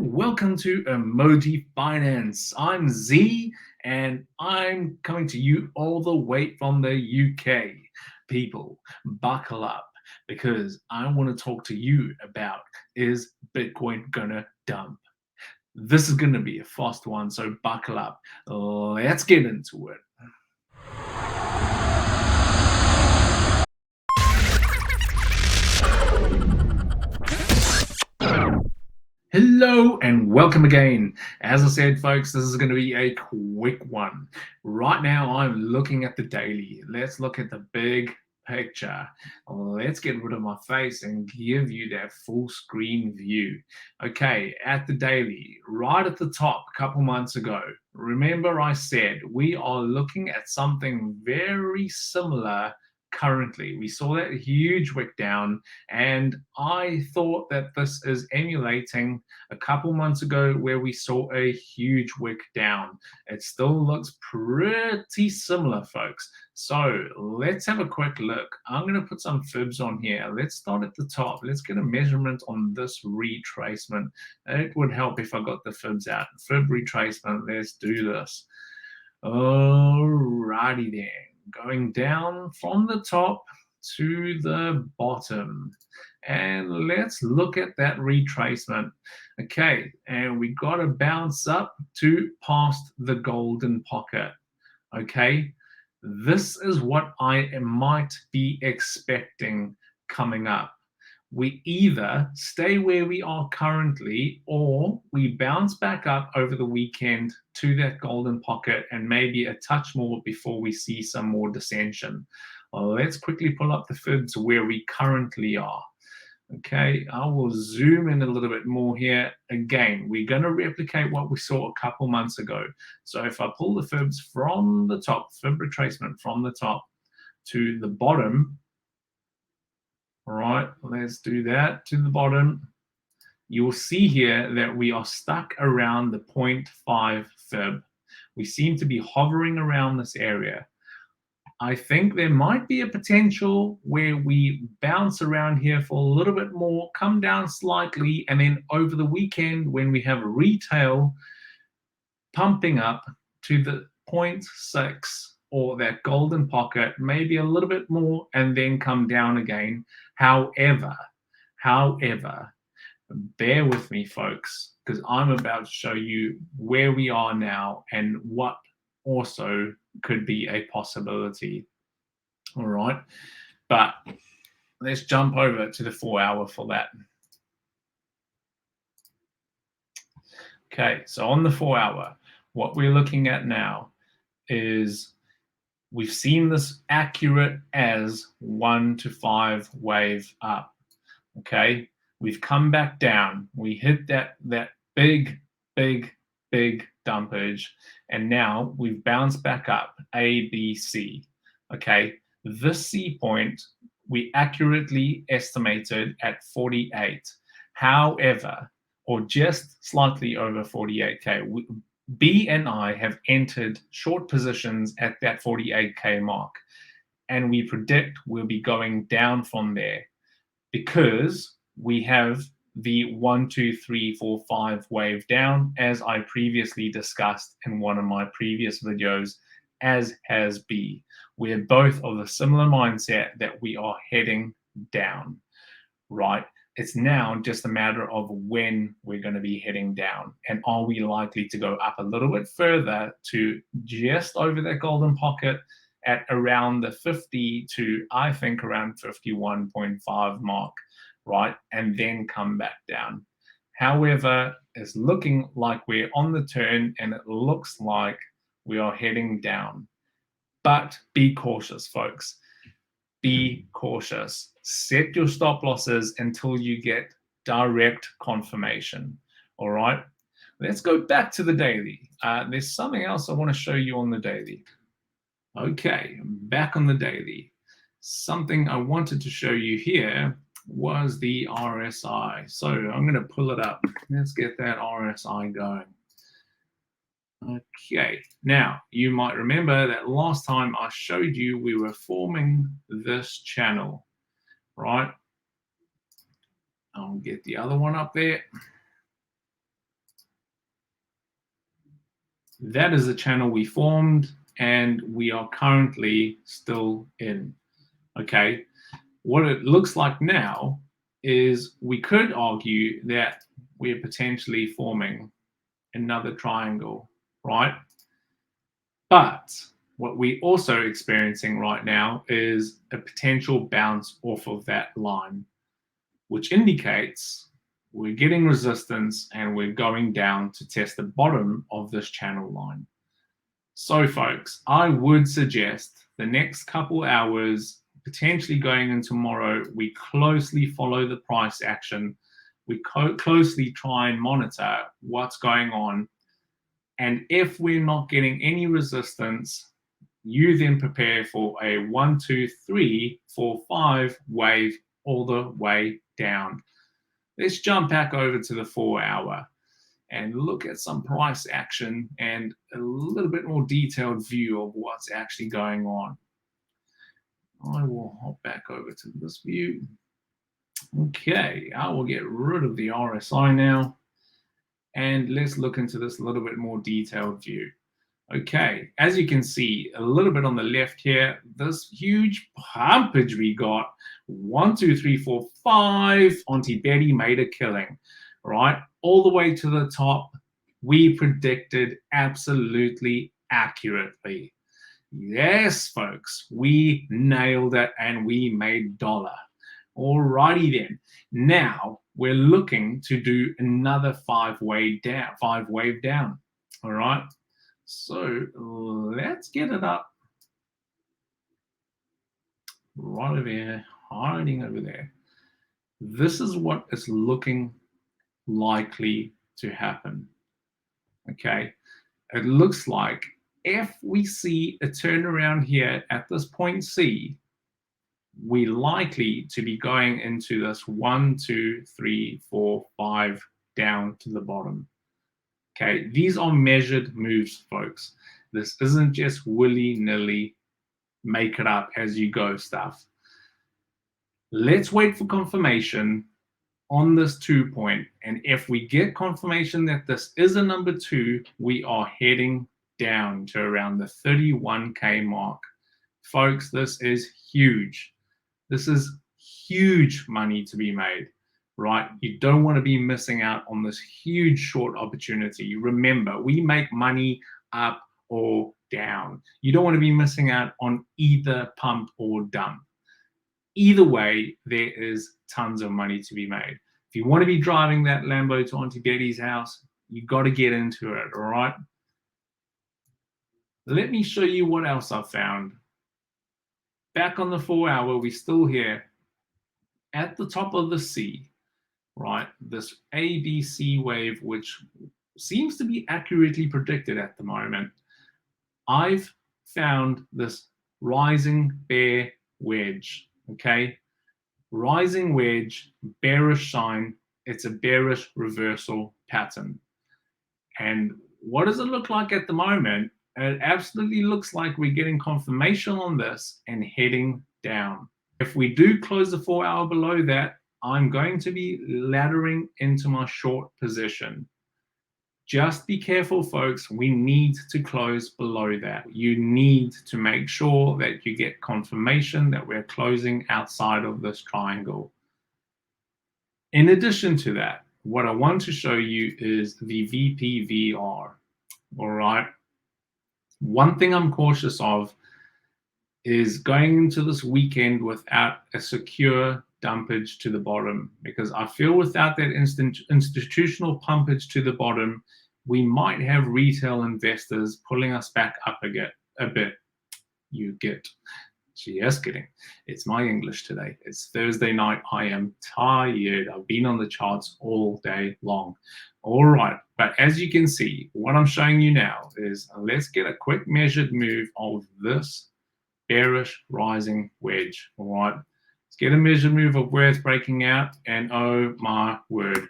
and welcome to Emoji Finance. I'm Z and I'm coming to you all the way from the UK. People, buckle up because I want to talk to you about, is Bitcoin gonna dump? This is gonna be a fast one, so buckle up. Let's get into it. Hello and welcome again. As I said, folks, this is going to be a quick one. Right now, I'm looking at the daily. Let's look at the big picture. Let's get rid of my face and give you that full screen view. Okay, at the daily, right at the top, a couple months ago, remember I said we are looking at something very similar currently. We saw that huge wick down, and I thought that this is emulating a couple months ago where we saw a huge wick down. It still looks pretty similar, folks. So let's have a quick look. I'm going to put some fibs on here. Let's start at the top. Let's get a measurement on this retracement. It would help if I got the fibs out. Fib retracement, let's do this. Alrighty then. Going down from the top to the bottom. And let's look at that retracement. Okay, and we got to bounce up to past the golden pocket. Okay, this is what I might be expecting coming up. We either stay where we are currently or we bounce back up over the weekend to that golden pocket and maybe a touch more before we see some more dissension. Let's quickly pull up the fibs where we currently are. Okay, I will zoom in a little bit more here. Again, we're going to replicate what we saw a couple months ago. So if I pull the fibs from the top, fib retracement from the top to the bottom, all right, let's do that to the bottom. You will see here that we are stuck around the 0.5 fib. We seem to be hovering around this area. I think there might be a potential where we bounce around here for a little bit more, come down slightly, and then over the weekend when we have retail pumping up to the 0.6 or that golden pocket, maybe a little bit more, and then come down again. However, bear with me, folks, because I'm about to show you where we are now and what also could be a possibility. All right, but let's jump over to the 4 hour for that. Okay, so on the 4 hour, what we're looking at now is we've seen this accurate as 1 to 5 wave up. Okay, we've come back down. We hit that big dumpage, and now we've bounced back up, A, B, C. Okay, this C point we accurately estimated at 48. However, or just slightly over 48K, B and I have entered short positions at that 48K mark, and we predict we'll be going down from there because we have the 1, 2, 3, 4, 5 wave down, as I previously discussed in one of my previous videos, as has B. We're both of a similar mindset that we are heading down, right? It's now just a matter of when we're going to be heading down, and are we likely to go up a little bit further to just over that golden pocket at around the 50 to, I think, around 51.5 mark, right? And then come back down. However, it's looking like we're on the turn and it looks like we are heading down. But be cautious, folks. Be cautious. Set your stop losses until you get direct confirmation. All right. Let's go back to the daily. There's something else I want to show you on the daily. Okay, back on the daily. Something I wanted to show you here was the RSI. So I'm going to pull it up. Let's get that RSI going. Okay, now you might remember that last time I showed you we were forming this channel, right? I'll get the other one up there. That is the channel we formed and we are currently still in. Okay, what it looks like now is we could argue that we're potentially forming another triangle, right? But what we're also experiencing right now is a potential bounce off of that line, which indicates we're getting resistance and we're going down to test the bottom of this channel line. So, folks, I would suggest the next couple hours, potentially going in tomorrow, we closely follow the price action. We closely try and monitor what's going on. And if we're not getting any resistance, you then prepare for a 1, 2, 3, 4, 5 wave all the way down. Let's jump back over to the 4 hour and look at some price action and a little bit more detailed view of what's actually going on. I will hop back over to this view. Okay, I will get rid of the RSI now. And let's look into this a little bit more detailed view. Okay, as you can see a little bit on the left here, this huge pumpage we got, 1, 2, 3, 4, 5, Auntie Betty made a killing, right? All the way to the top, we predicted absolutely accurately. Yes, folks, we nailed it and we made dollar. Alrighty then. Now we're looking to do another 5 wave down. All right. So let's get it up right over here, hiding over there. This is what is looking likely to happen. Okay. It looks like if we see a turnaround here at this point C, we're likely to be going into this 1, 2, 3, 4, 5 down to the bottom. Okay, these are measured moves, folks. This isn't just willy-nilly make it up as you go stuff. Let's wait for confirmation on this 2 point. And if we get confirmation that this is a number 2, we are heading down to around the 31K mark. Folks, this is huge. This is huge money to be made, right? You don't want to be missing out on this huge short opportunity. Remember, we make money up or down. You don't want to be missing out on either pump or dump. Either way, there is tons of money to be made. If you want to be driving that Lambo to Auntie Betty's house, you got to get into it, all right? Let me show you what else I've found. Back on the 4 hour, we're still here at the top of the C, right? This ABC wave, which seems to be accurately predicted at the moment. I've found this rising bear wedge, okay? Rising wedge, bearish sign. It's a bearish reversal pattern. And what does it look like at the moment? It absolutely looks like we're getting confirmation on this and heading down. If we do close the 4 hour below that, I'm going to be laddering into my short position. Just be careful, folks. We need to close below that. You need to make sure that you get confirmation that we're closing outside of this triangle. In addition to that, what I want to show you is the VPVR. All right. One thing I'm cautious of is going into this weekend without a secure dumpage to the bottom, because I feel without that institutional pumpage to the bottom, we might have retail investors pulling us back up a bit. You get. Just kidding. It's my English today. It's Thursday night. I am tired. I've been on the charts all day long. All right. But as you can see, what I'm showing you now is let's get a quick measured move of this bearish rising wedge. All right. Let's get a measured move of where it's breaking out. And oh my word,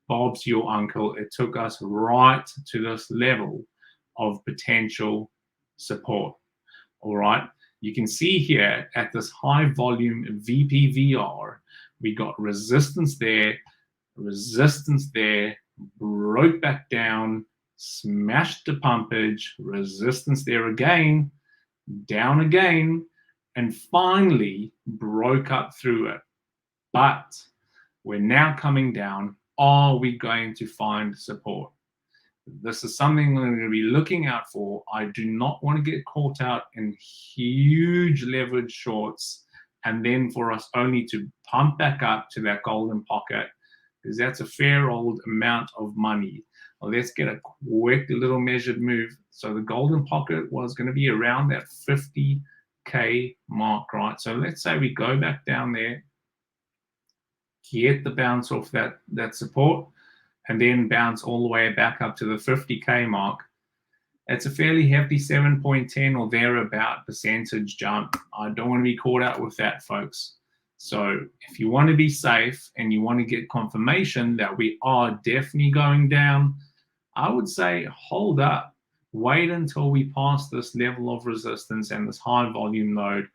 Bob's your uncle. It took us right to this level of potential support. All right. You can see here at this high volume VPVR, we got resistance there, broke back down, smashed the pumpage, resistance there again, down again, and finally broke up through it. But we're now coming down. Are we going to find support? This is something I'm going to be looking out for. I do not want to get caught out in huge leverage shorts and then for us only to pump back up to that golden pocket, because that's a fair old amount of money. Well, let's get a quick little measured move. So the golden pocket was going to be around that 50K mark, right? So let's say we go back down there, get the bounce off that support, and then bounce all the way back up to the 50K mark. It's a fairly hefty 7.10 or thereabout percentage jump. I don't want to be caught out with that, folks. So if you want to be safe and you want to get confirmation that we are definitely going down, I would say hold up. Wait until we pass this level of resistance and this high volume node,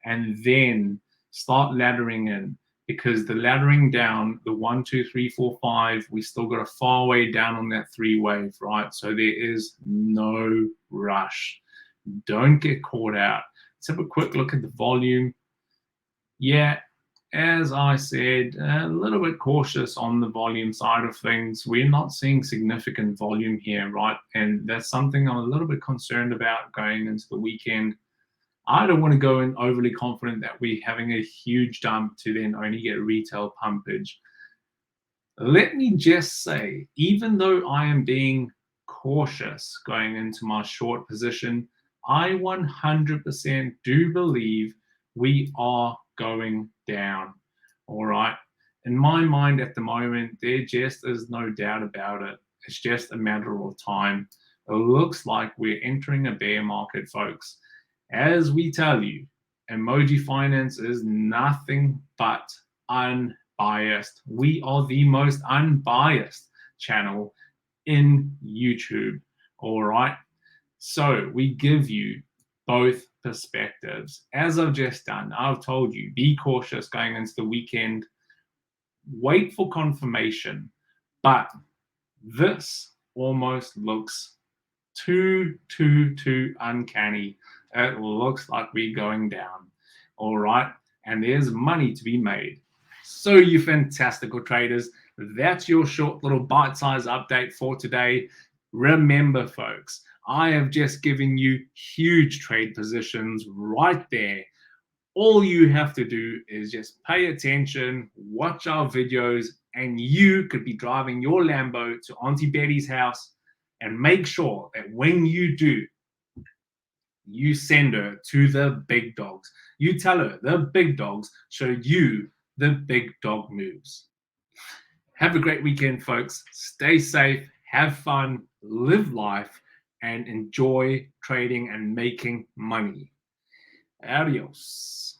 and then start laddering in. Because the laddering down, the 1, 2, 3, 4, 5, we still got a far way down on that 3 wave, right? So there is no rush. Don't get caught out. Let's have a quick look at the volume. Yeah, as I said, a little bit cautious on the volume side of things. We're not seeing significant volume here, right? And that's something I'm a little bit concerned about going into the weekend. I don't want to go in overly confident that we're having a huge dump to then only get retail pumpage. Let me just say, even though I am being cautious going into my short position, I 100% do believe we are going down. All right. In my mind at the moment, there just is no doubt about it. It's just a matter of time. It looks like we're entering a bear market, folks. As we tell you, Emoji Finance is nothing but unbiased. We are the most unbiased channel in YouTube. All right. So we give you both perspectives. As I've just done, I've told you, be cautious going into the weekend. Wait for confirmation. But this almost looks too uncanny. It looks like we're going down. All right. And there's money to be made. So, you fantastical traders, that's your short little bite-sized update for today. Remember, folks, I have just given you huge trade positions right there. All you have to do is just pay attention, watch our videos, and you could be driving your Lambo to Auntie Betty's house. And make sure that when you do, you send her to the big dogs. You tell her the big dogs showed you the big dog moves. Have a great weekend, folks. Stay safe, have fun, live life, and enjoy trading and making money. Adios.